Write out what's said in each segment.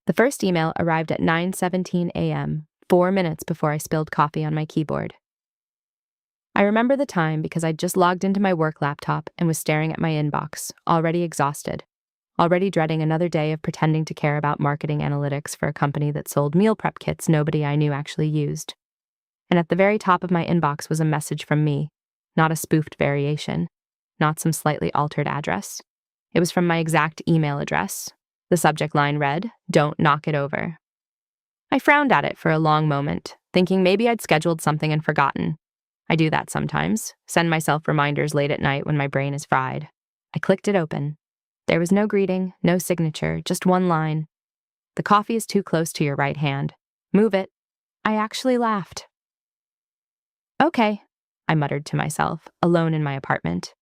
The first email arrived at 9:17 a.m., 4 minutes before I spilled coffee on my keyboard. I remember the time because I'd just logged into my work laptop and was staring at my inbox, already exhausted, already dreading another day of pretending to care about marketing analytics for a company that sold meal prep kits nobody I knew actually used. And at the very top of my inbox was a message from me, not a spoofed variation, not some slightly altered address. It was from my exact email address. The subject line read, "Don't knock it over." I frowned at it for a long moment, thinking maybe I'd scheduled something and forgotten. I do that sometimes, send myself reminders late at night when my brain is fried. I clicked it open. There was no greeting, no signature, just one line. "The coffee is too close to your right hand. Move it." I actually laughed. "Okay," I muttered to myself, alone in my apartment.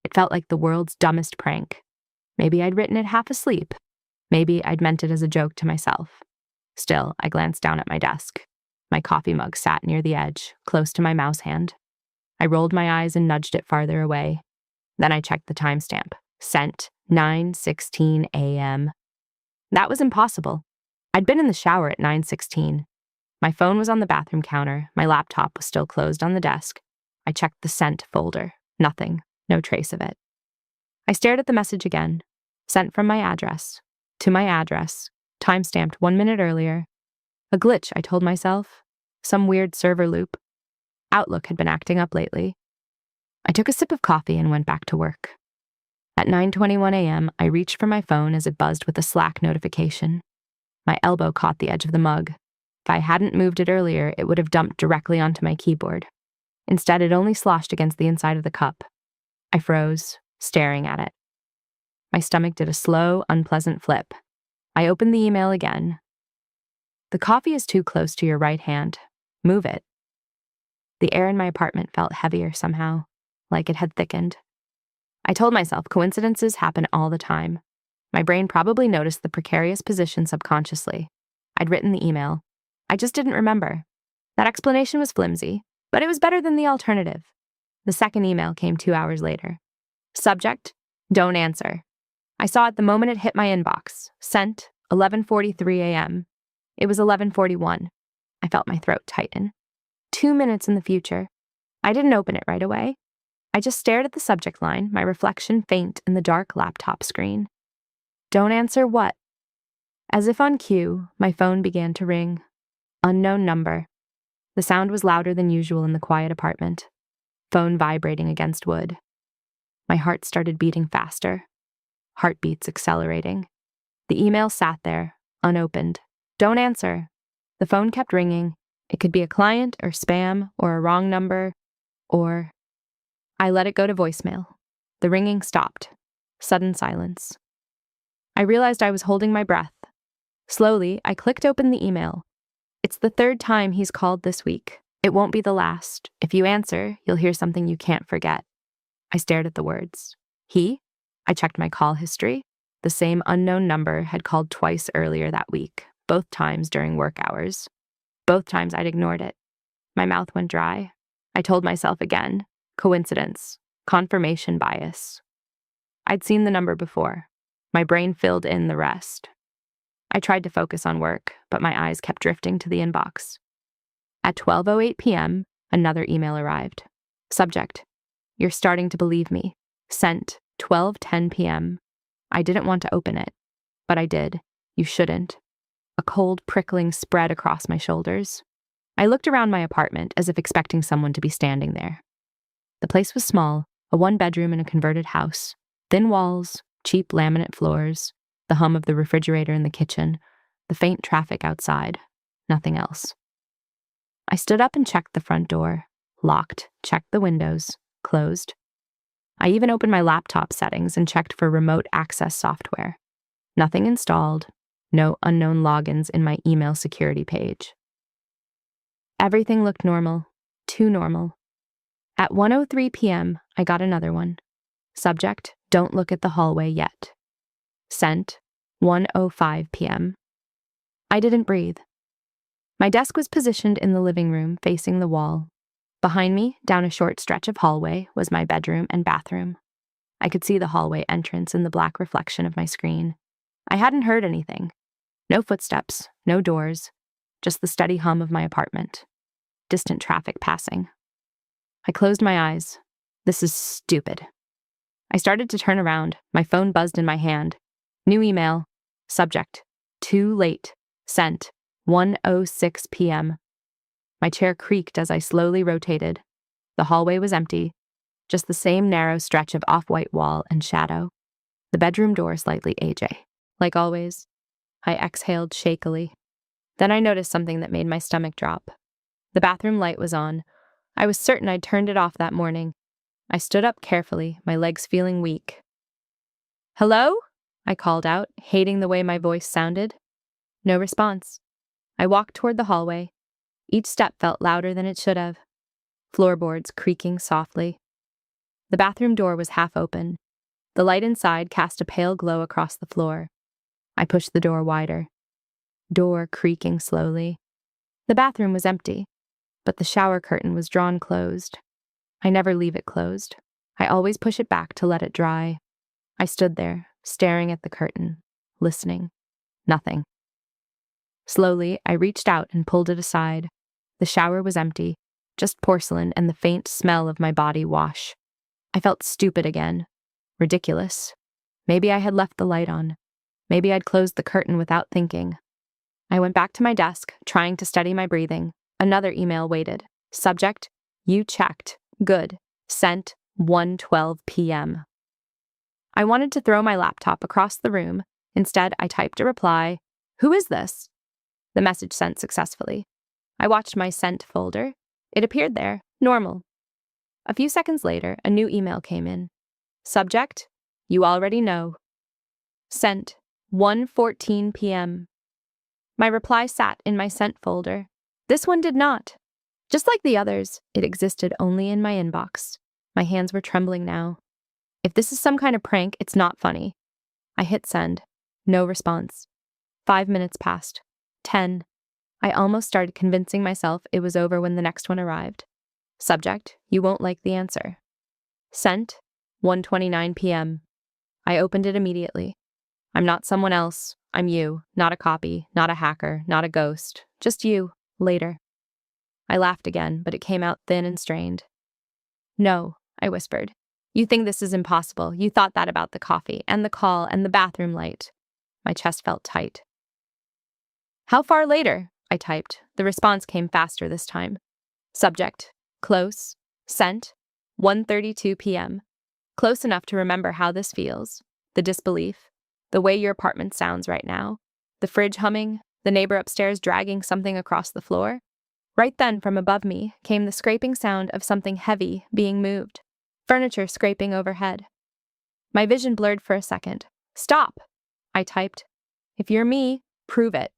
It felt like the world's dumbest prank. Maybe I'd written it half asleep. Maybe I'd meant it as a joke to myself. Still, I glanced down at my desk. My coffee mug sat near the edge, close to my mouse hand. I rolled my eyes and nudged it farther away. Then I checked the timestamp. Sent, 9:16 a.m. That was impossible. I'd been in the shower at 9:16. My phone was on the bathroom counter. My laptop was still closed on the desk. I checked the sent folder. Nothing. No trace of it. I stared at the message again. Sent from my address. To my address. Timestamped 1 minute earlier. A glitch, I told myself. Some weird server loop. Outlook had been acting up lately. I took a sip of coffee and went back to work. At 9:21 a.m., I reached for my phone as it buzzed with a Slack notification. My elbow caught the edge of the mug. If I hadn't moved it earlier, it would have dumped directly onto my keyboard. Instead, it only sloshed against the inside of the cup. I froze, staring at it. My stomach did a slow, unpleasant flip. I opened the email again. "The coffee is too close to your right hand. Move it." The air in my apartment felt heavier somehow, like it had thickened. I told myself coincidences happen all the time. My brain probably noticed the precarious position subconsciously. I'd written the email. I just didn't remember. That explanation was flimsy, but it was better than the alternative. The second email came 2 hours later. Subject, "Don't answer." I saw it the moment it hit my inbox. Sent, 11:43 a.m. It was 11:41. I felt my throat tighten. 2 minutes in the future. I didn't open it right away. I just stared at the subject line, my reflection faint in the dark laptop screen. Don't answer what? As if on cue, my phone began to ring. Unknown number. The sound was louder than usual in the quiet apartment. Phone vibrating against wood. My heart started beating faster. Heartbeats accelerating. The email sat there, unopened. Don't answer. The phone kept ringing. It could be a client or spam or a wrong number or... I let it go to voicemail. The ringing stopped. Sudden silence. I realized I was holding my breath. Slowly, I clicked open the email. It's the third time he's called this week. It won't be the last. If you answer, you'll hear something you can't forget. I stared at the words. He? I checked my call history. The same unknown number had called twice earlier that week, both times during work hours. Both times I'd ignored it. My mouth went dry. I told myself again. Coincidence. Confirmation bias. I'd seen the number before. My brain filled in the rest. I tried to focus on work, but my eyes kept drifting to the inbox. At 12:08 p.m., another email arrived. Subject, "You're starting to believe me." Sent, 12:10 p.m. I didn't want to open it, but I did. You shouldn't. A cold prickling spread across my shoulders. I looked around my apartment as if expecting someone to be standing there. The place was small, a one-bedroom in a converted house. Thin walls, cheap laminate floors, the hum of the refrigerator in the kitchen, the faint traffic outside. Nothing else. I stood up and checked the front door. Locked. Checked the windows. Closed. I even opened my laptop settings and checked for remote access software. Nothing installed. No unknown logins in my email security page. Everything looked normal. Too normal. At 1:03 p.m., I got another one. Subject, "Don't look at the hallway yet." Sent, 1:05 p.m. I didn't breathe. My desk was positioned in the living room, facing the wall. Behind me, down a short stretch of hallway, was my bedroom and bathroom. I could see the hallway entrance in the black reflection of my screen. I hadn't heard anything. No footsteps, no doors, just the steady hum of my apartment. Distant traffic passing. I closed my eyes. This is stupid. I started to turn around. My phone buzzed in my hand. New email. Subject. Too late. Sent. 1:06 p.m. My chair creaked as I slowly rotated. The hallway was empty, just the same narrow stretch of off-white wall and shadow. The bedroom door slightly AJ. Like always, I exhaled shakily. Then I noticed something that made my stomach drop. The bathroom light was on. I was certain I'd turned it off that morning. I stood up carefully, my legs feeling weak. "Hello?" I called out, hating the way my voice sounded. No response. I walked toward the hallway. Each step felt louder than it should have. Floorboards creaking softly. The bathroom door was half open. The light inside cast a pale glow across the floor. I pushed the door wider. Door creaking slowly. The bathroom was empty, but the shower curtain was drawn closed. I never leave it closed. I always push it back to let it dry. I stood there, staring at the curtain, listening. Nothing. Slowly, I reached out and pulled it aside. The shower was empty, just porcelain and the faint smell of my body wash. I felt stupid again. Ridiculous. Maybe I had left the light on. Maybe I'd closed the curtain without thinking. I went back to my desk, trying to steady my breathing. Another email waited. Subject, you checked. Good. Sent 1:12 p.m. I wanted to throw my laptop across the room. Instead, I typed a reply. Who is this? The message sent successfully. I watched my sent folder. It appeared there, normal. A few seconds later, a new email came in. Subject, you already know. Sent 1:14 p.m. My reply sat in my sent folder. This one did not. Just like the others, it existed only in my inbox. My hands were trembling now. If this is some kind of prank, it's not funny. I hit send. No response. 5 minutes passed. 10. I almost started convincing myself it was over when the next one arrived. Subject, you won't like the answer. Sent, 1:29 p.m. I opened it immediately. I'm not someone else. I'm you, not a copy, not a hacker, not a ghost. Just you, later. I laughed again, but it came out thin and strained. No, I whispered. You think this is impossible. You thought that about the coffee, and the call, and the bathroom light. My chest felt tight. How far later? I typed. The response came faster this time. Subject, close. Sent, 1:32 p.m. Close enough to remember how this feels. The disbelief. The way your apartment sounds right now. The fridge humming. The neighbor upstairs dragging something across the floor. Right then, from above me, came the scraping sound of something heavy being moved. Furniture scraping overhead. My vision blurred for a second. Stop! I typed. If you're me, prove it.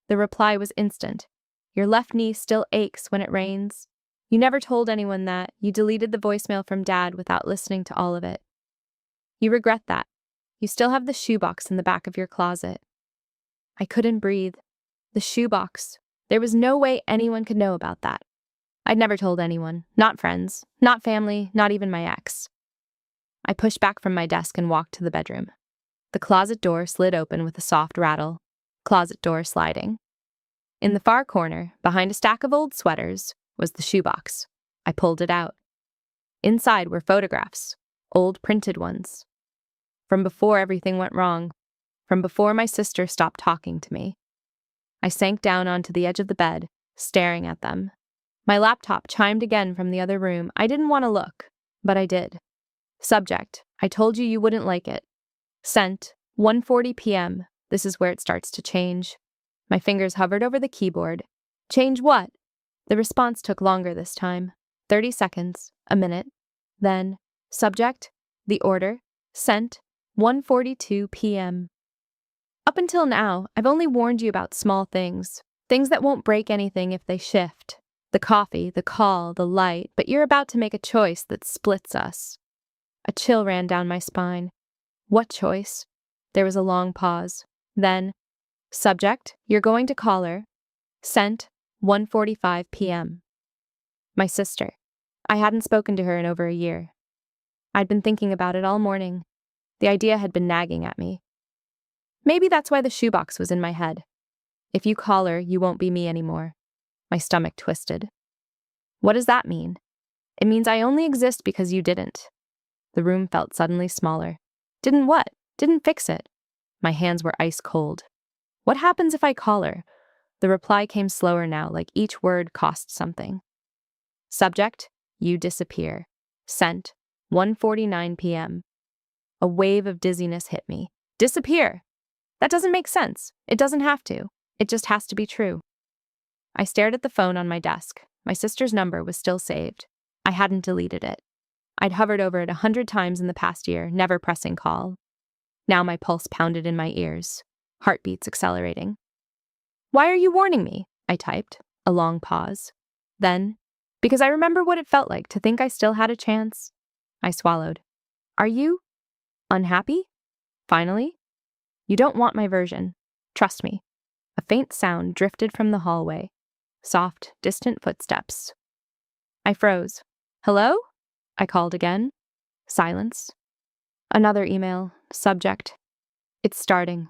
The reply was instant. Your left knee still aches when it rains. You never told anyone that. You deleted the voicemail from Dad without listening to all of it. You regret that. You still have the shoebox in the back of your closet. I couldn't breathe. The shoebox. There was no way anyone could know about that. I'd never told anyone. Not friends. Not family. Not even my ex. I pushed back from my desk and walked to the bedroom. The closet door slid open with a soft rattle. Closet door sliding. In the far corner, behind a stack of old sweaters, was the shoebox. I pulled it out. Inside were photographs. Old printed ones. From before everything went wrong. From before my sister stopped talking to me. I sank down onto the edge of the bed, staring at them. My laptop chimed again from the other room. I didn't want to look, but I did. Subject, I told you you wouldn't like it. Sent, 1:40 p.m. This is where it starts to change. My fingers hovered over the keyboard. Change what? The response took longer this time. 30 seconds, a minute. Then, subject, the order, sent, 1:42 p.m. Up until now, I've only warned you about small things. Things that won't break anything if they shift. The coffee, the call, the light, but you're about to make a choice that splits us. A chill ran down my spine. What choice? There was a long pause. Then, subject, you're going to call her. Sent, 1:45 p.m. My sister. I hadn't spoken to her in over a year. I'd been thinking about it all morning. The idea had been nagging at me. Maybe that's why the shoebox was in my head. If you call her, you won't be me anymore. My stomach twisted. What does that mean? It means I only exist because you didn't. The room felt suddenly smaller. Didn't what? Didn't fix it. My hands were ice cold. What happens if I call her? The reply came slower now, like each word cost something. Subject, you disappear. Sent, 1:49 p.m. A wave of dizziness hit me. Disappear! That doesn't make sense. It doesn't have to. It just has to be true. I stared at the phone on my desk. My sister's number was still saved. I hadn't deleted it. I'd hovered over it 100 times in the past year, never pressing call. Now my pulse pounded in my ears, heartbeats accelerating. Why are you warning me? I typed, a long pause. Then, because I remember what it felt like to think I still had a chance. I swallowed. Are you unhappy? Finally? You don't want my version. Trust me. A faint sound drifted from the hallway. Soft, distant footsteps. I froze. Hello? I called again. Silence. Another email. Subject. It's starting.